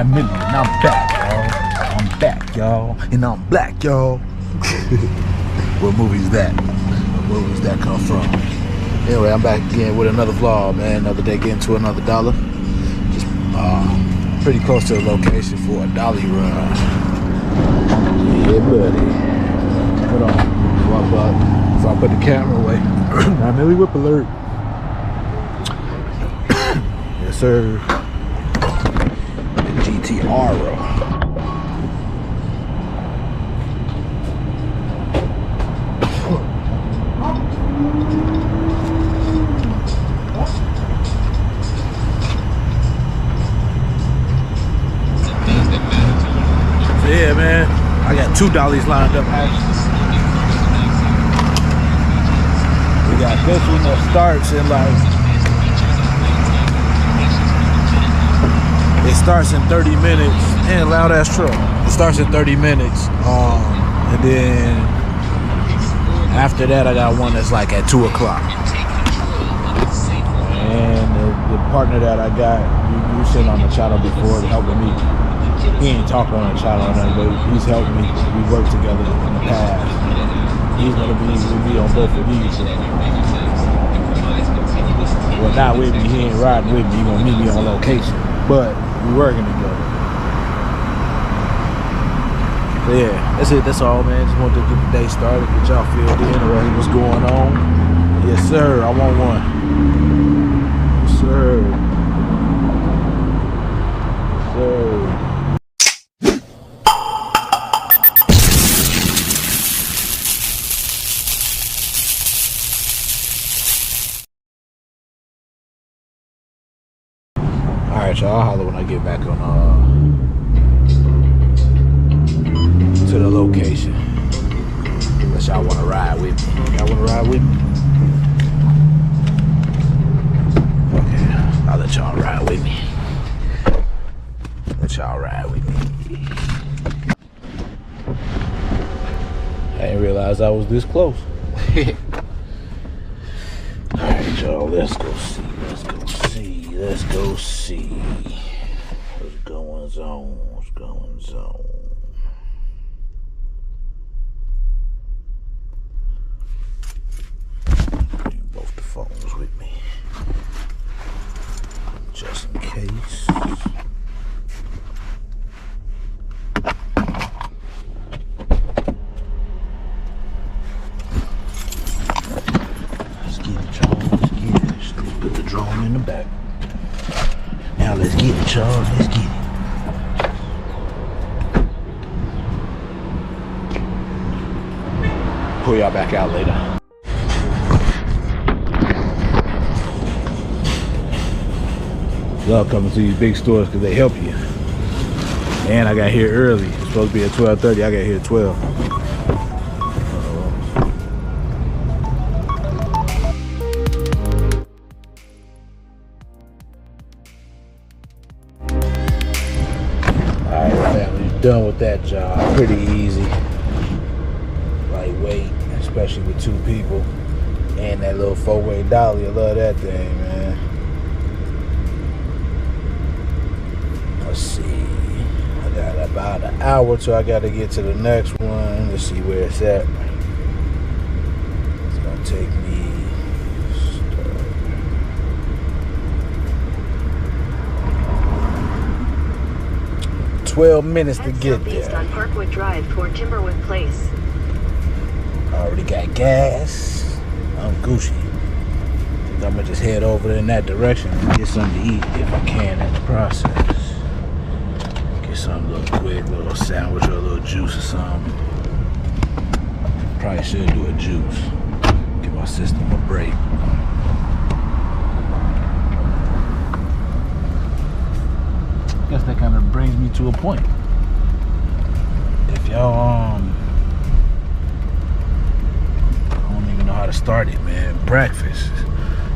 9 million. I'm back, y'all. I'm back, y'all. And I'm black, y'all. What movie's that? What movies that come from? Anyway, I'm back again with another vlog, man. Another day getting to another dollar. Just pretty close to the location for a dolly run. Yeah, buddy. Hold on. Before I put the camera away. 9 million whip alert. Yes, sir. The GTR. Yeah, man, I got 2 dollies lined up actually. We got this one that starts in it starts in 30 minutes. Man, loud ass truck. It starts in 30 minutes. And then after that I got one that's like at 2 o'clock. And the partner that I got, you seen on the channel before, helping me. He ain't talking on the channel or nothing, but he's helped me. We worked together in the past. He's gonna be with me on both of these. Well, not with me. He ain't riding with me. He gonna meet me on location, but we working together. So yeah, that's it. That's all, man. Just wanted to get the day started, get y'all filled in around what's going on. Yes, sir. I want one. Yes, sir. Yes, sir. Alright, y'all, I'll holler when I get back on to the location. Unless y'all wanna ride with me. Y'all wanna ride with me? Okay, I'll let y'all ride with me. Let y'all ride with me. I didn't realize I was this close. Alright, y'all, let's go see. Let's go see what's going on. What's going on? Bring both the phones with me, just in case. Let's get it, y'all. Let's get it. Let's put the drone in the back. Now let's get it, y'all. Let's get it. Pull y'all back out later. Love coming to these big stores because they help you. And I got here early. It's supposed to be at 12:30. I got here at 12. Done with that job. Pretty easy, lightweight, especially with 2 people, and that little 4-way dolly. I love that thing, man. Let's see, I got about an hour till I got to get to the next one. Let's see where it's at. It's gonna take me 12 minutes to get there. On Parkwood Drive toward Timberwood Place. Already got gas. I'm Gucci. I'm gonna just head over there in that direction and get something to eat if I can in the process. Get something a little quick, a little sandwich or a little juice or something. Probably should do a juice. Give my system a break. Guess that kind of brings me to a point. If y'all I don't even know how to start it, man. Breakfast.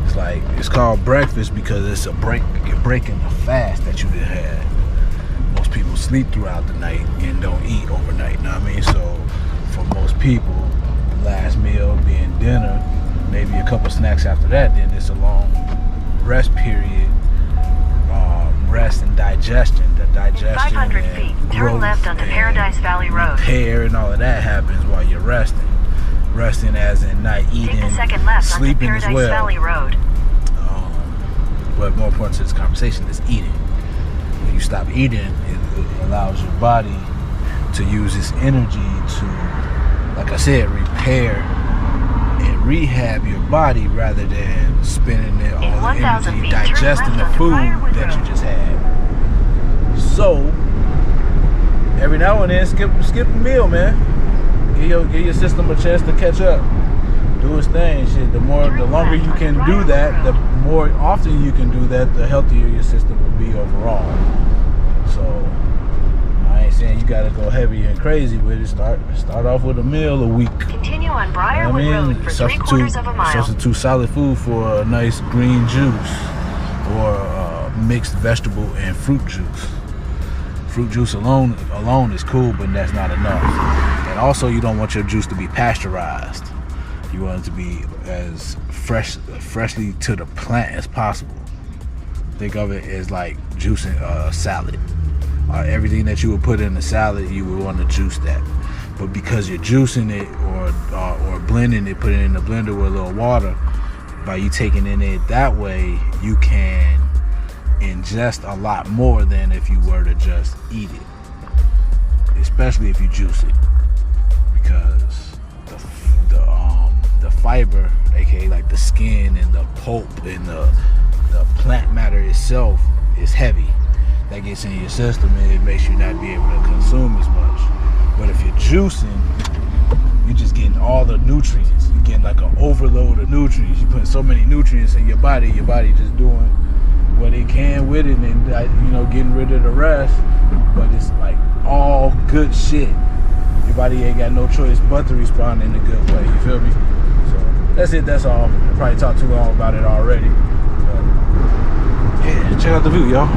It's like, it's called breakfast because it's a break. You're breaking the fast that you done had. Most people sleep throughout the night and don't eat overnight. You know what I mean? So for most people, last meal being dinner, maybe a couple snacks after that, then it's a long rest period. Rest and digestion that digestion 500 and feet, turn growth left onto and Paradise Valley Road. repair and all of that happens while you're resting. Resting as in not eating, Take the second left onto sleeping as Paradise well. Valley Road. But more important to this conversation is eating. When you stop eating, it allows your body to use its energy to, like I said, repair and rehab your body rather than spending it all the energy digesting the food that you just had. So, every now and then, skip a meal, man. Give your system a chance to catch up. Do its thing. Shit. The longer you can do that, the more often you can do that, the healthier your system will be overall. So, I ain't saying you gotta go heavy and crazy with it. Start off with a meal a week. Continue on Briarwood Road for 3/4 of a mile. Substitute solid food for a nice green juice or mixed vegetable and fruit juice. Fruit juice alone is cool, but that's not enough. And also, you don't want your juice to be pasteurized. You want it to be as freshly to the plant as possible. Think of it as like juicing a salad. Everything that you would put in a salad, you would want to juice that. But because you're juicing it or blending it, putting it in the blender with a little water, by you taking in it that way, you can ingest a lot more than if you were to just eat it. Especially if you juice it, because the fiber, aka like the skin and the pulp and the plant matter itself, is heavy. That gets in your system and it makes you not be able to consume as much. But if you're juicing, you're just getting all the nutrients. You're getting like an overload of nutrients. You're putting so many nutrients in your body just doing what it can with it and getting rid of the rest. But it's like all good shit. Your body ain't got no choice but to respond in a good way. You feel me? So that's it. That's all. I probably talked too long about it already. But yeah, check out the view, y'all.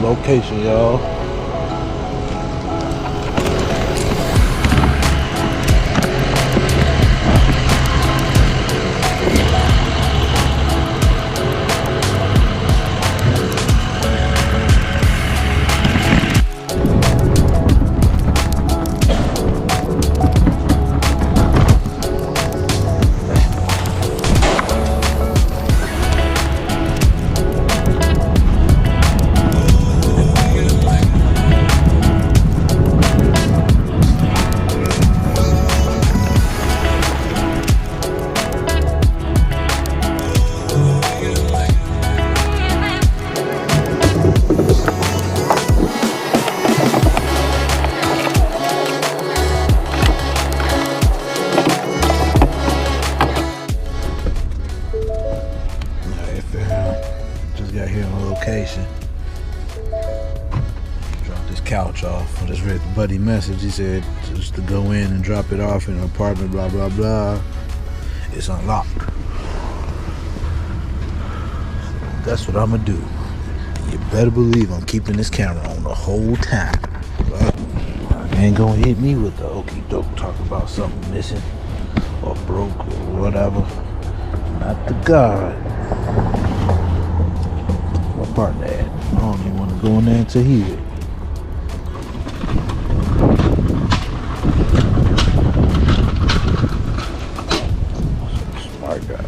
Location, y'all. Drop this couch off. I just read the buddy message. He said just to go in and drop it off in an apartment, blah blah blah. It's unlocked. That's what I'm gonna do. You better believe I'm keeping this camera on the whole time. You ain't gonna hit me with the okey doke talk about something missing or broke or whatever. Not the God. My partner at. I don't even want to go in there until he ready. Smart guy.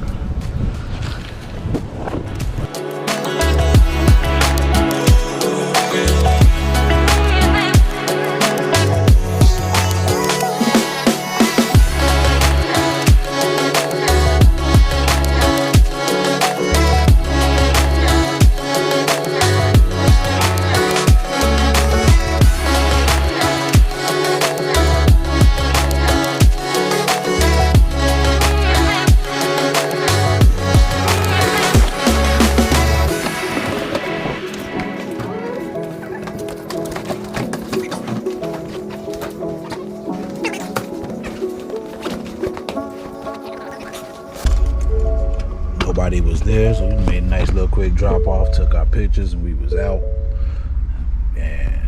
Nobody was there, so we made a nice little quick drop off, took our pictures, and we was out. And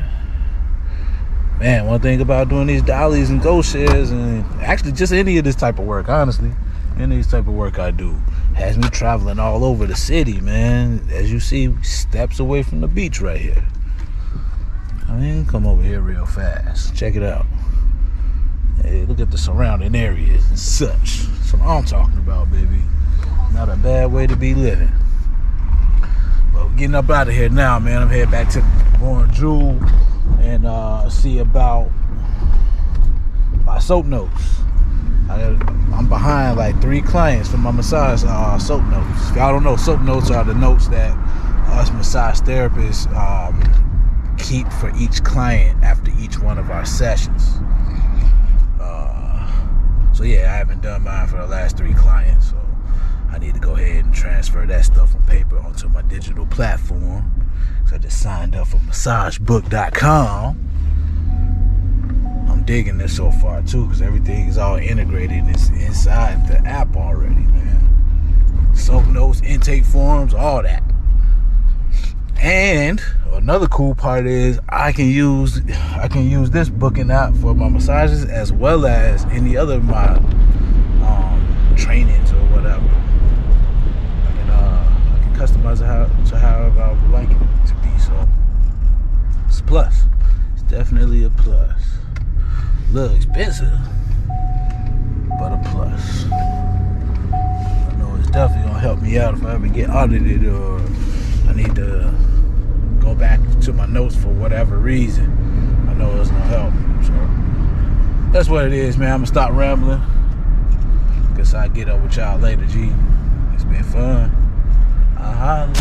man, one thing about doing these dollies and ghost shares, and actually just any of this type of work, honestly, any of this type of work I do, has me traveling all over the city, man. As you see, steps away from the beach right here. I mean, come over here real fast. Check it out. Hey, look at the surrounding areas and such. That's what I'm talking about, baby. Not a bad way to be living. But we're getting up out of here now, man. I'm heading back to Warren Jewel and see about my soap notes. I'm behind like 3 clients for my massage soap notes. If y'all don't know, soap notes are the notes that us massage therapists keep for each client after each one of our sessions. So yeah, I haven't done mine for the last 3 clients, so I need to go ahead and transfer that stuff from paper onto my digital platform. So I just signed up for massagebook.com. I'm digging this so far too, because everything is all integrated and it's inside the app already, man. Soap notes, intake forms, all that. And another cool part is I can use this booking app for my massages as well as any other of my trainings or whatever. I can customize it to however I would like it to be. So it's a plus. It's definitely a plus. A little expensive, but a plus. I know it's definitely gonna help me out if I ever get audited or I need to go back to my notes for whatever reason. I know it's gonna help. So that's what it is, man. I'm gonna stop rambling. Guess I'll get up with y'all later, G. It's been fun. I'll holler.